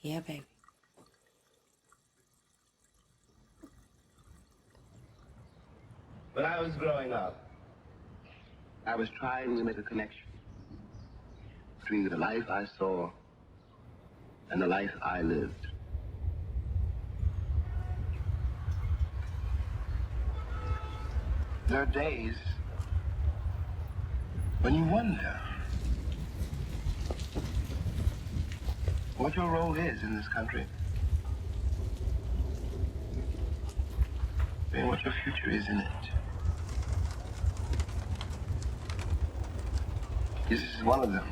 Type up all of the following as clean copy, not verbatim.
Yeah, baby. When I was growing up, I was trying to make a connection between the life I saw and the life I lived. There are days when you wonder what your role is in this country and what your future is in it. This is one of them.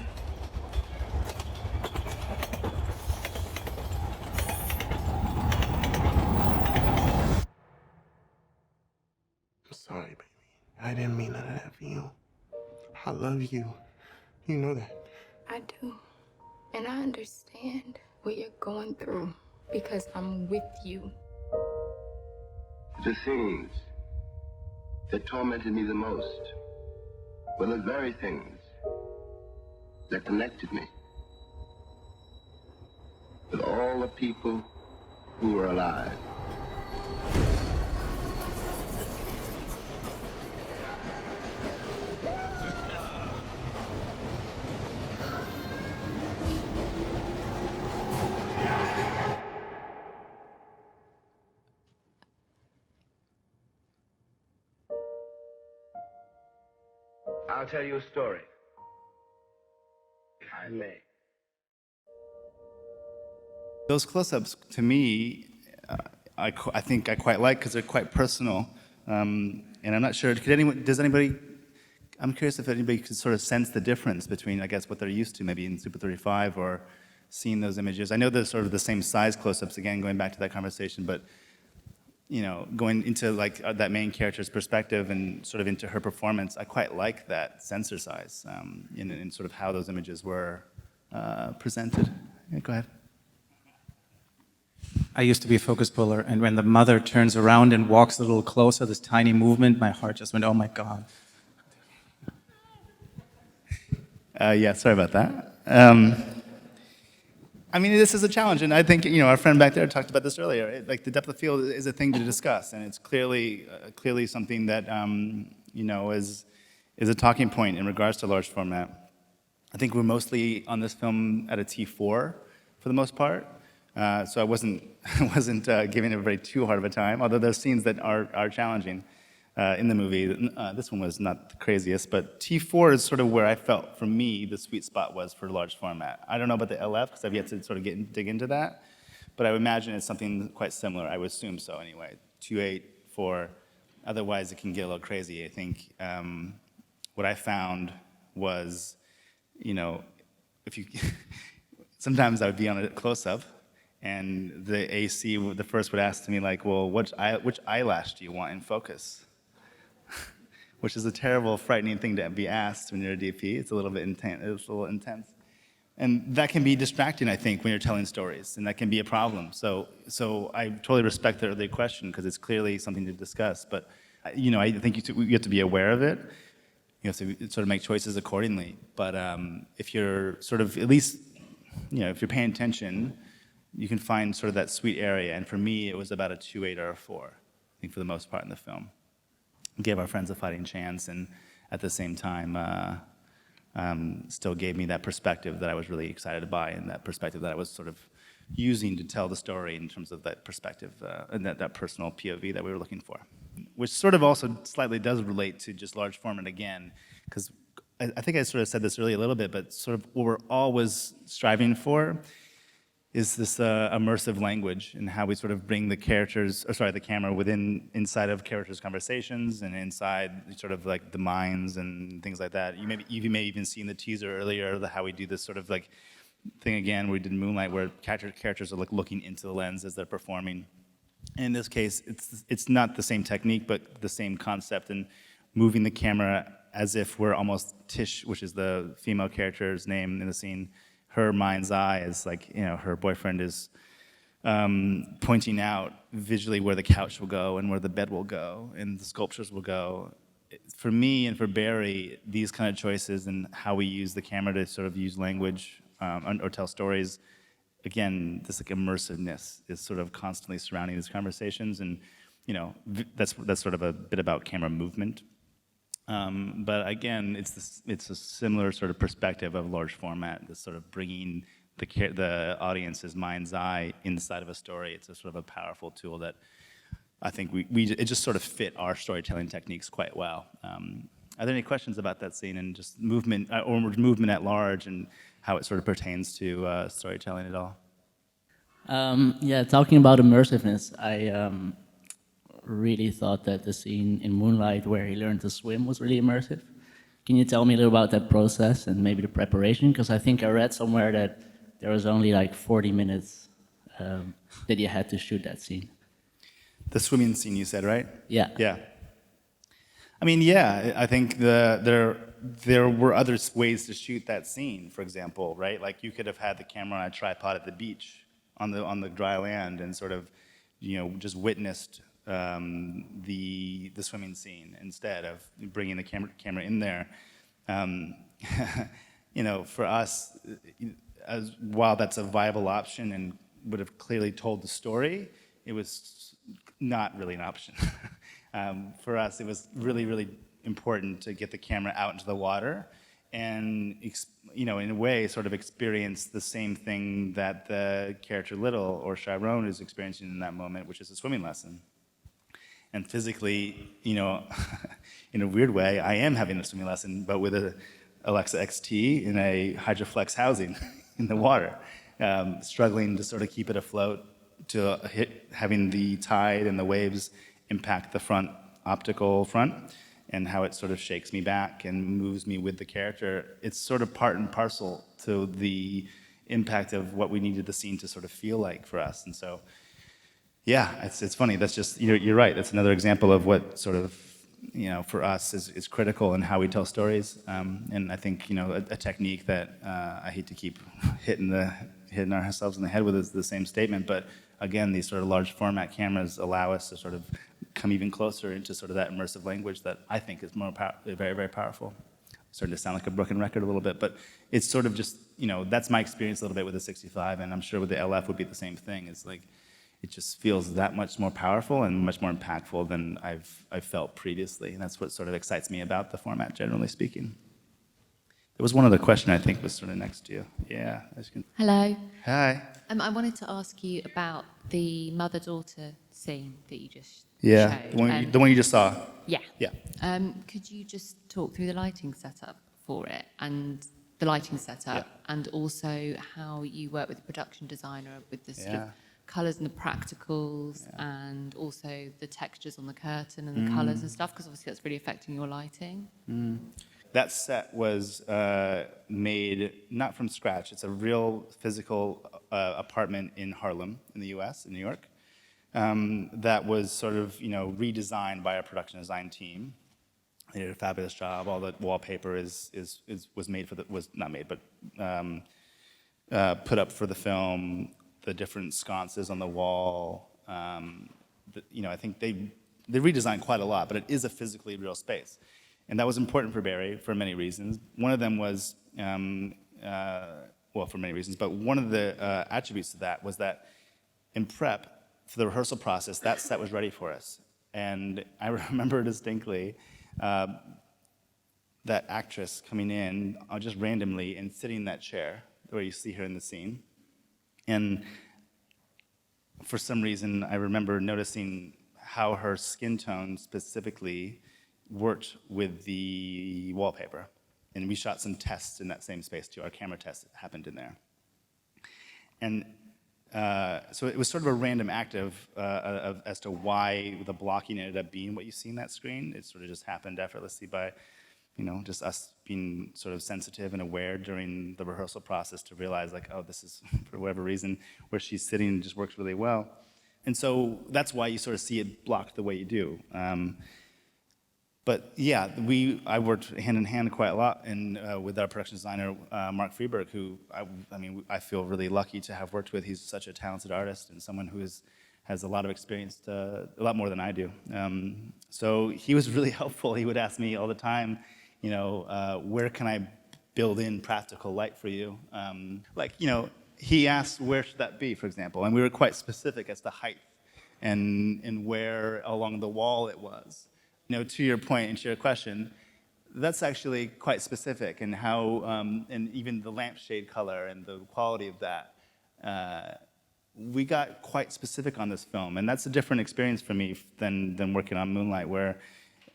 I'm sorry, baby. I didn't mean none of that for you. I love you. You know that. I do. And I understand what you're going through because I'm with you. The things that tormented me the most were the very things that connected me with all the people who were alive. I'll tell you a story, if I may. Those close-ups, to me, I think I quite like because they're quite personal. And I'm not sure, I'm curious if anybody could sort of sense the difference between, I guess, what they're used to maybe in Super 35 or seeing those images. I know they're sort of the same size close-ups, again, going back to that conversation, but you know, going into like that main character's perspective and sort of into her performance, I quite like that sensor size in sort of how those images were presented. Yeah, go ahead. I used to be a focus puller, and when the mother turns around and walks a little closer, this tiny movement, my heart just went, oh my God. Yeah, sorry about that. I mean, this is a challenge, and I think, you know, our friend back there talked about this earlier. Like, the depth of field is a thing to discuss, and it's clearly something that, you know, is a talking point in regards to large format. I think we're mostly on this film at a T4 for the most part, so I wasn't giving everybody too hard of a time, although there's scenes that are challenging in the movie. This one was not the craziest, but T4 is sort of where I felt, for me, the sweet spot was for large format. I don't know about the LF, because I've yet to sort of dig into that, but I would imagine it's something quite similar. I would assume so anyway. 2.8, 4. Otherwise, it can get a little crazy. I think what I found was, you know, if you sometimes I would be on a close-up, and the AC, the first would ask me like, well, which eyelash do you want in focus? Which is a terrible, frightening thing to be asked when you're a DP. It's a little bit intense. It's a little intense, and that can be distracting, I think, when you're telling stories, and that can be a problem. So I totally respect the earlier question because it's clearly something to discuss. But you know, I think you have to be aware of it. You have to sort of make choices accordingly. But if you're sort of at least, you know, if you're paying attention, you can find sort of that sweet area. And for me, it was about a 2.8 or a 4, I think, for the most part in the film. Gave our friends a fighting chance, and at the same time, still gave me that perspective that I was really excited by, and that perspective that I was sort of using to tell the story in terms of that perspective and that personal POV that we were looking for, which sort of also slightly does relate to just large format again, because I think I sort of said this earlier a little bit, but sort of what we're always striving for is this immersive language and how we sort of bring the camera inside of characters' conversations and inside sort of like the minds and things like that. You may even seen the teaser earlier, how we do this sort of like thing again, where we did Moonlight, where characters are like looking into the lens as they're performing. And in this case, it's not the same technique, but the same concept, and moving the camera as if we're almost Tish, which is the female character's name in the scene. Her mind's eye is like, you know, her boyfriend is pointing out visually where the couch will go and where the bed will go and the sculptures will go. For me and for Barry, these kind of choices and how we use the camera to sort of use language or tell stories again, this like immersiveness is sort of constantly surrounding these conversations, and that's sort of a bit about camera movement. But again, it's a similar sort of perspective of large format, this sort of bringing the audience's mind's eye inside of a story. It's a sort of a powerful tool that I think it just sort of fit our storytelling techniques quite well. Are there any questions about that scene and just movement or movement at large and how it sort of pertains to storytelling at all? Yeah, talking about immersiveness, I really thought that the scene in Moonlight where he learned to swim was really immersive. Can you tell me a little about that process and maybe the preparation? Because I think I read somewhere that there was only like 40 minutes that you had to shoot that scene. The swimming scene you said, right? Yeah. Yeah. I mean, yeah, I think there were other ways to shoot that scene, for example, right? Like you could have had the camera on a tripod at the beach on the dry land and sort of, just witnessed the swimming scene instead of bringing the camera in there. For us, while that's a viable option and would have clearly told the story, it was not really an option. For us, it was really, really important to get the camera out into the water and, in a way, sort of experience the same thing that the character Little or Chiron is experiencing in that moment, which is a swimming lesson. And physically, in a weird way, I am having a swimming lesson, but with a Alexa XT in a Hydroflex housing in the water, struggling to sort of keep it afloat, to having the tide and the waves impact the optical front, and how it sort of shakes me back and moves me with the character. It's sort of part and parcel to the impact of what we needed the scene to sort of feel like for us. And so, yeah, it's funny. That's just, you're right. That's another example of what sort of, for us is critical in how we tell stories. And I think, a technique that I hate to keep hitting ourselves in the head with is the same statement, but again, these sort of large format cameras allow us to sort of come even closer into sort of that immersive language that I think is very, very powerful. Starting to sound like a broken record a little bit, but it's sort of just, that's my experience a little bit with the 65, and I'm sure with the LF would be the same thing. It's like, it just feels that much more powerful and much more impactful than I've felt previously, and that's what sort of excites me about the format, generally speaking. There was one other question I think was sort of next to you. Yeah. Hello. Hi. I wanted to ask you about the mother-daughter scene that you just Yeah, showed. the one you just saw. Yeah. Yeah. Could you just talk through the lighting setup for it and the lighting setup, and also how you work with the production designer with the sort of colours and the practicals, and also the textures on the curtain and the colours and stuff, because obviously that's really affecting your lighting. That set was made not from scratch. It's a real physical apartment in Harlem, in the U.S., in New York, that was sort of redesigned by our production design team. They did a fabulous job. All the wallpaper was made was not made, but put up for the film. The different sconces on the wall. I think they redesigned quite a lot, but it is a physically real space. And that was important for Barry for many reasons. One of them was, for many reasons, but one of the attributes to that was that in prep for the rehearsal process, that set was ready for us. And I remember distinctly that actress coming in just randomly and sitting in that chair where you see her in the scene. And for some reason, I remember noticing how her skin tone specifically worked with the wallpaper. And we shot some tests in that same space too. Our camera test happened in there. And so it was sort of a random act as to why the blocking ended up being what you see in that screen. It sort of just happened effortlessly by, just us being sort of sensitive and aware during the rehearsal process to realize like, oh, this is, for whatever reason, where she's sitting just works really well. And so that's why you sort of see it blocked the way you do. But yeah, I worked hand in hand quite a lot with our production designer, Mark Freeberg, who I feel really lucky to have worked with. He's such a talented artist and someone who has a lot of experience, a lot more than I do. So he was really helpful. He would ask me all the time, where can I build in practical light for you? he asked where should that be, for example, and we were quite specific as to height and where along the wall it was. To your point and to your question, that's actually quite specific, and how, and even the lampshade color and the quality of that. We got quite specific on this film, and that's a different experience for me than working on Moonlight, where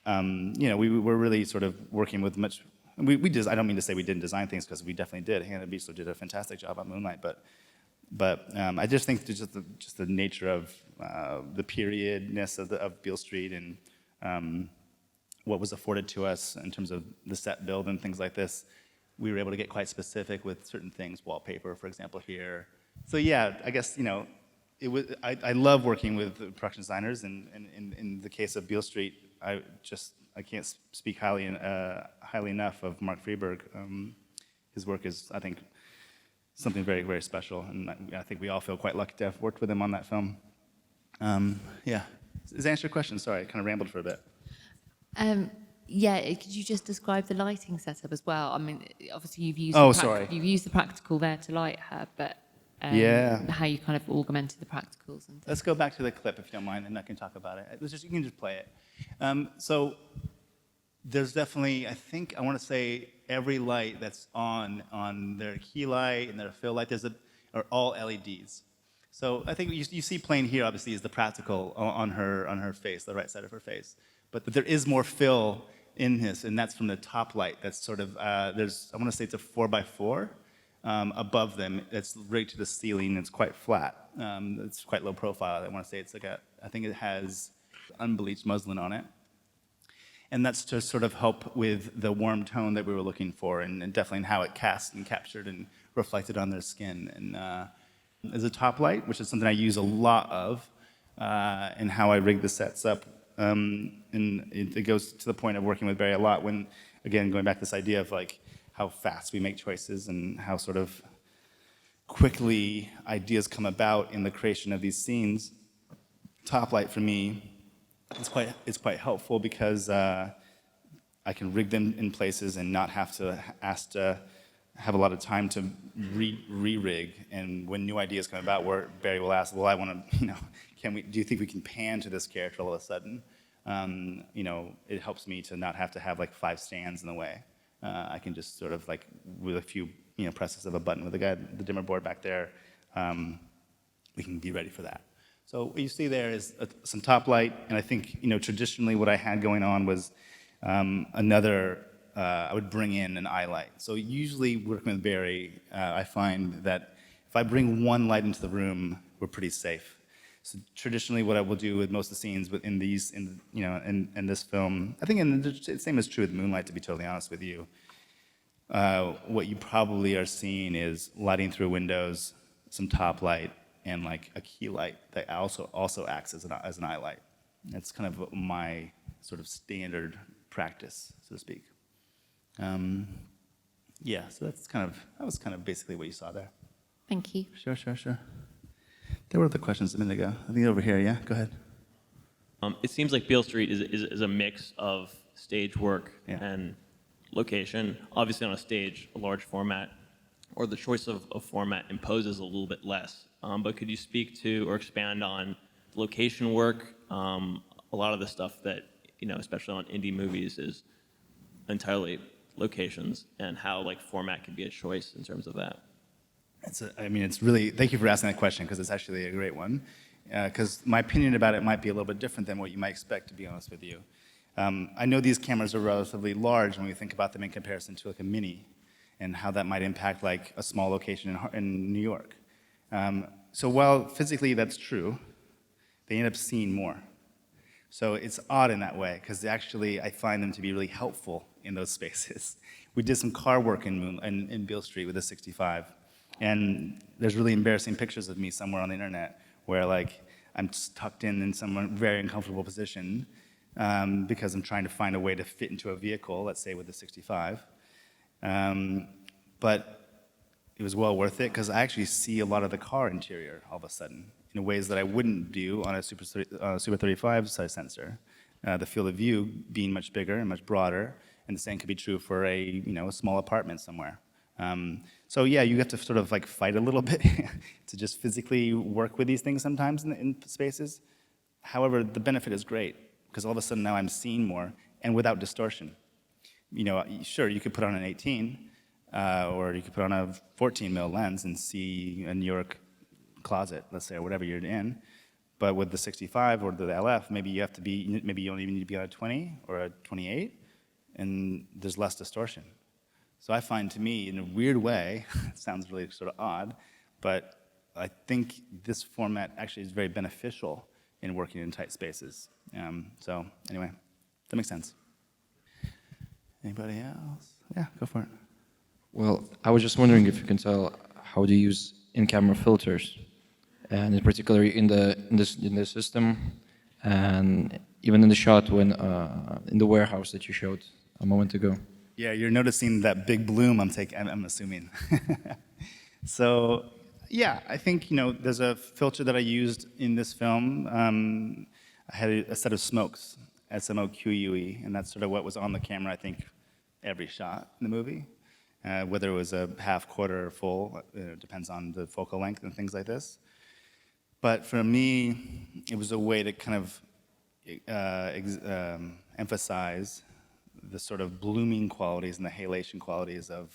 we were really sort of working with much. We just, I don't mean to say we didn't design things, because we definitely did. Hannah Beachler did a fantastic job on Moonlight, but I just think just the nature of the periodness of Beale Street, and what was afforded to us in terms of the set build and things like this, we were able to get quite specific with certain things, wallpaper, for example, here. So yeah, I guess, it was. I love working with production designers, and in the case of Beale Street, I can't speak highly enough of Mark Freeberg. His work is, I think, something very, very special, and I think we all feel quite lucky to have worked with him on that film. Yeah. Does that answer your question? Sorry, I kind of rambled for a bit. Yeah, could you just describe the lighting setup as well? I mean, obviously you've used you've used the practical there to light her, but how you kind of augmented the practicals and things. Let's go back to the clip, if you don't mind, and I can talk about it. You can just play it. So there's definitely, I want to say, every light that's on their key light and their fill light are all LEDs. So I think you see playing here, obviously, is the practical on her face, the right side of her face. But there is more fill in this, and that's from the top light. That's sort of, I want to say it's a 4x4 above them. It's rigged to the ceiling. It's quite flat. It's quite low profile. I want to say it's I think it has unbleached muslin on it. And that's to sort of help with the warm tone that we were looking for, and definitely in how it cast and captured and reflected on their skin. And as a top light, which is something I use a lot of, and how I rig the sets up. And it goes to the point of working with Barry a lot when, again, going back to this idea of like how fast we make choices and how sort of quickly ideas come about in the creation of these scenes. Top light for me is quite helpful, because I can rig them in places and not have to ask to have a lot of time to re-rig. And when new ideas come about, where Barry will ask, well, I want to, do you think we can pan to this character all of a sudden? It helps me to not have to have like 5 stands in the way. I can just sort of like, with a few, presses of a button with the dimmer board back there, we can be ready for that. So what you see there is some top light, and I think, traditionally what I had going on was I would bring in an eye light. So usually working with Barry, I find that if I bring one light into the room, we're pretty safe. So traditionally what I will do with most of the scenes in this film, I think the same is true with Moonlight, to be totally honest with you. What you probably are seeing is lighting through windows, some top light, and like a key light that also acts as an eye light. That's kind of my sort of standard practice, so to speak. Yeah, so that was kind of basically what you saw there. Thank you. Sure. There were other questions a minute ago. I think over here, yeah? Go ahead. It seems like Beale Street is a mix of stage work and location. Obviously on a stage, a large format, or the choice of format imposes a little bit less. But could you speak to or expand on location work? A lot of the stuff that, especially on indie movies, is entirely locations, and how like format can be a choice in terms of that. It's really, thank you for asking that question, because it's actually a great one. Because my opinion about it might be a little bit different than what you might expect, to be honest with you. I know these cameras are relatively large when we think about them in comparison to like a Mini, and how that might impact like a small location in New York. So while physically that's true, they end up seeing more. So it's odd in that way, because actually I find them to be really helpful in those spaces. We did some car work in Beale Street with a 65, and there's really embarrassing pictures of me somewhere on the internet where like I'm tucked in some very uncomfortable position because I'm trying to find a way to fit into a vehicle, let's say with a 65. But it was well worth it, because I actually see a lot of the car interior all of a sudden in ways that I wouldn't do on a Super 35 size sensor. The field of view being much bigger and much broader, and the same could be true for a small apartment somewhere. So yeah, you have to sort of like fight a little bit to just physically work with these things sometimes in spaces. However, the benefit is great because all of a sudden now I'm seeing more and without distortion. You know, sure, you could put on an 18 or you could put on a 14 mil lens and see a New York closet, let's say, or whatever you're in. But with the 65 or the LF, maybe you don't even need to be on a 20 or a 28, and there's less distortion. So I find, to me, in a weird way, it sounds really sort of odd, but I think this format actually is very beneficial in working in tight spaces. So anyway, that makes sense. Anybody else? Yeah, go for it. Well, I was just wondering if you can tell how to use in-camera filters, and in particular in the system, and even in the shot when in the warehouse that you showed a moment ago. Yeah, you're noticing that big bloom. I'm assuming. So, yeah, I think there's a filter that I used in this film. I had a set of smokes, SMOQUE, and that's sort of what was on the camera. I think every shot in the movie, whether it was a half, quarter, or full, depends on the focal length and things like this. But for me, it was a way to kind of emphasize the sort of blooming qualities and the halation qualities of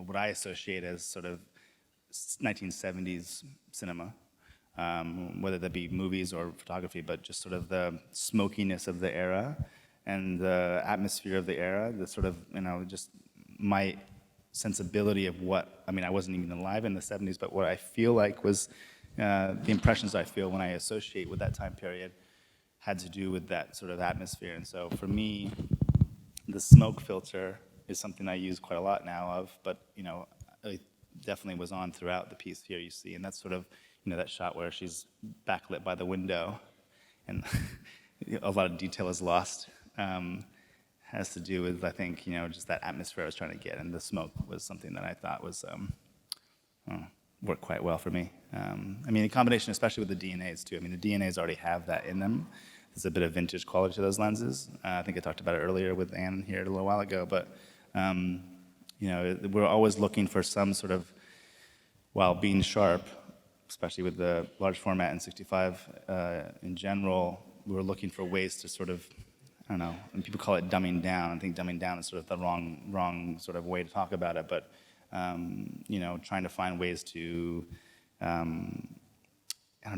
what I associate as sort of 1970s cinema, whether that be movies or photography, but just sort of the smokiness of the era and the atmosphere of the era, the sort of just my sensibility of I wasn't even alive in the 70s, but what I feel like was the impressions I feel when I associate with that time period had to do with that sort of atmosphere. And so for me, the smoke filter is something I use quite a lot now of, but it definitely was on throughout the piece here you see. And that's sort of, that shot where she's backlit by the window and a lot of detail is lost. Has to do with, I think, just that atmosphere I was trying to get. And the smoke was something that I thought was, worked quite well for me. In combination, especially with the DNAs too. The DNAs already have that in them. There's a bit of vintage quality to those lenses. I think I talked about it earlier with Anne here a little while ago, but we're always looking for some sort of, while being sharp, especially with the large format and 65 in general, we were looking for ways to sort of, I don't know, and people call it dumbing down. I think dumbing down is sort of the wrong sort of way to talk about it, but trying to find ways to,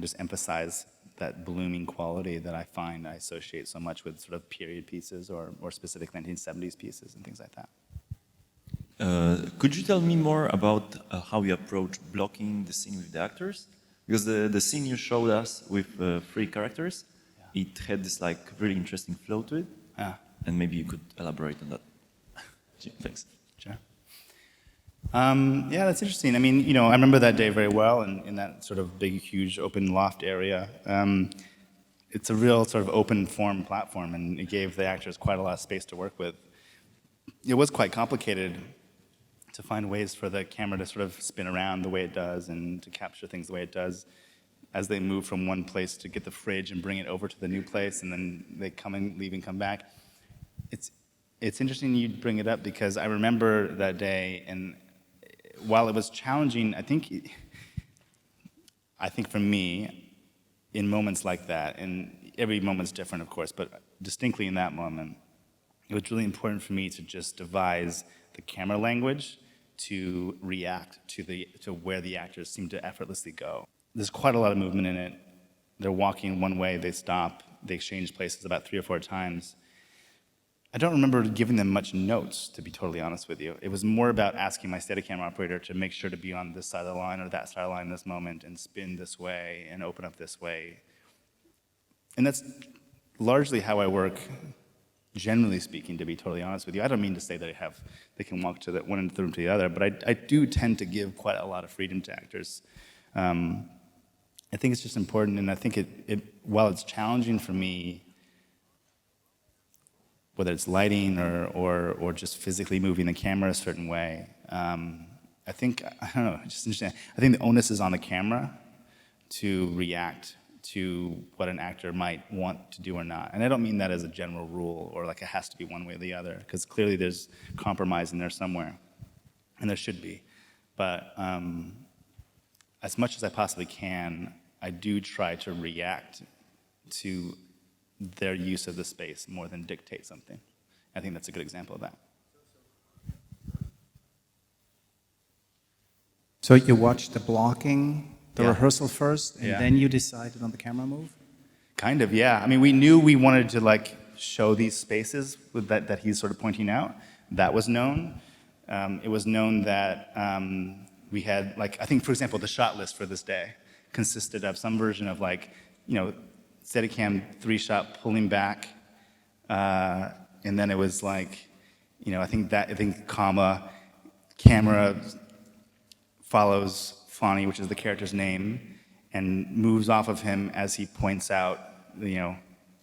just emphasize that blooming quality that I find I associate so much with sort of period pieces or specific 1970s pieces and things like that. Could you tell me more about how you approach blocking the scene with the actors? Because the scene you showed us with 3 characters, it had this like really interesting flow to it. And maybe you could elaborate on that. Thanks. Sure. Yeah, that's interesting. I remember that day very well in that sort of big, huge open loft area. It's a real sort of open form platform, and it gave the actors quite a lot of space to work with. It was quite complicated to find ways for the camera to sort of spin around the way it does and to capture things the way it does as they move from one place to get the fridge and bring it over to the new place, and then they come and leave and come back. It's interesting you bring it up because I remember that day, and while it was challenging, I think for me, in moments like that, and every moment's different, of course, but distinctly in that moment, it was really important for me to just devise the camera language to react to where the actors seem to effortlessly go. There's quite a lot of movement in it. They're walking one way, they stop, they exchange places about 3 or 4 times. I don't remember giving them much notes, to be totally honest with you. It was more about asking my Steadicam operator to make sure to be on this side of the line or that side of the line in this moment and spin this way and open up this way. And that's largely how I work, generally speaking, to be totally honest with you. I don't mean to say that they can walk to the one end of the room to the other, but I do tend to give quite a lot of freedom to actors. I think it's just important, and I think while it's challenging for me, whether it's lighting or just physically moving the camera a certain way, I think, I don't know, just interesting. I think the onus is on the camera to react to what an actor might want to do or not. And I don't mean that as a general rule or like it has to be one way or the other, because clearly there's compromise in there somewhere, and there should be. But as much as I possibly can, I do try to react to their use of the space more than dictate something. I think that's a good example of that. So you watched the blocking, the Yeah. rehearsal first, and Yeah. then you decided on the camera move? Kind of, yeah. I mean, we knew we wanted to like show these spaces with that he's sort of pointing out. That was known. It was known that we had, like, I think, for example, the shot list for this day consisted of some version of like, Steadicam 3-shot pulling back, and then it was like, I think comma, camera follows Fonny, which is the character's name, and moves off of him as he points out, the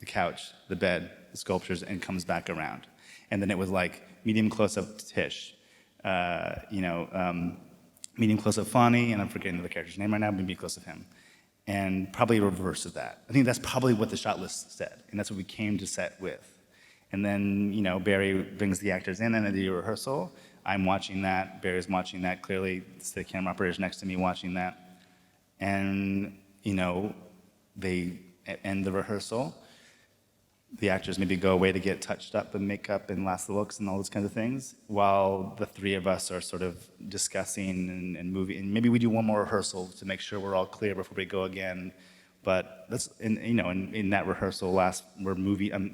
couch, the bed, the sculptures, and comes back around. And then it was like medium close-up Tish, medium close-up Fonny, and I'm forgetting the character's name right now, maybe close-up him. And probably a reverse of that. I think that's probably what the shot list said, and that's what we came to set with. And then, Barry brings the actors in, and they do a rehearsal. I'm watching that, Barry's watching that, clearly the camera operator's next to me watching that. And, they end the rehearsal. The actors maybe go away to get touched up and makeup and last looks and all those kinds of things, while the three of us are sort of discussing and moving. And maybe we do one more rehearsal to make sure we're all clear before we go again. But that's, in that rehearsal we're moving, I'm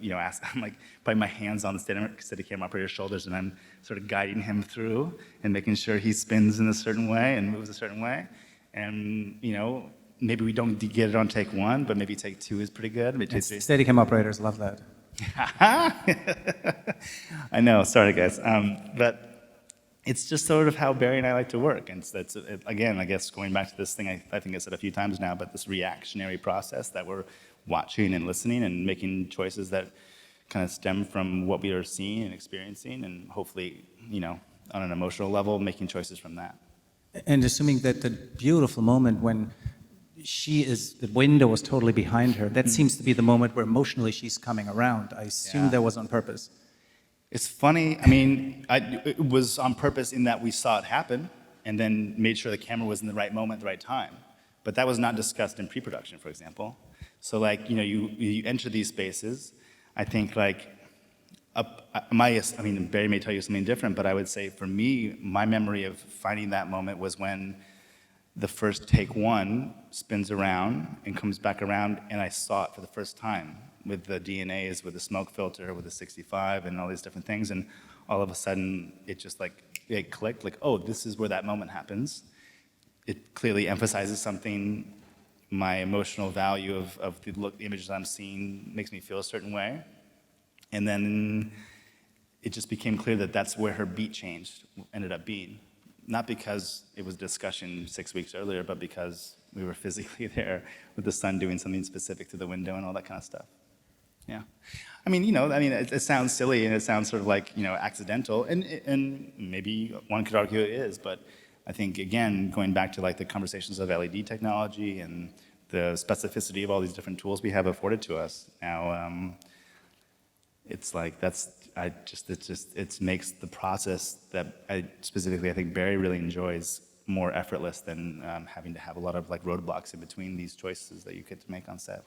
like putting my hands on the Steadicam operator's shoulders, and I'm sort of guiding him through and making sure he spins in a certain way and moves a certain way. And, maybe we don't get it on take 1, but maybe take 2 is pretty good. Maybe take 3. Steadicam operators love that. I know, sorry guys. But it's just sort of how Barry and I like to work. And so again, I guess going back to this thing I think I said a few times now, but this reactionary process that we're watching and listening and making choices that kind of stem from what we are seeing and experiencing, and hopefully, on an emotional level, making choices from that. And assuming that the beautiful moment when the window was totally behind her, that seems to be the moment where emotionally she's coming around. I assume that was on purpose. It's funny, it was on purpose in that we saw it happen and then made sure the camera was in the right moment, the right time. But that was not discussed in pre-production, for example. So you enter these spaces, I think Barry may tell you something different, but I would say for me, my memory of finding that moment was when the first take 1 spins around and comes back around, and I saw it for the first time with the DNAs, with the smoke filter, with the 65, and all these different things, and all of a sudden it just it clicked, oh, this is where that moment happens. It clearly emphasizes something. My emotional value of the images I'm seeing makes me feel a certain way, and then it just became clear that that's where her beat change ended up being. Not because it was discussion 6 weeks earlier, but because we were physically there with the sun doing something specific to the window and all that kind of stuff. Yeah. It sounds silly and it sounds sort of accidental, and maybe one could argue it is, but I think, again, going back to the conversations of LED technology and the specificity of all these different tools we have afforded to us now, it makes the process that I think Barry really enjoys more effortless than having to have a lot of roadblocks in between these choices that you get to make on set.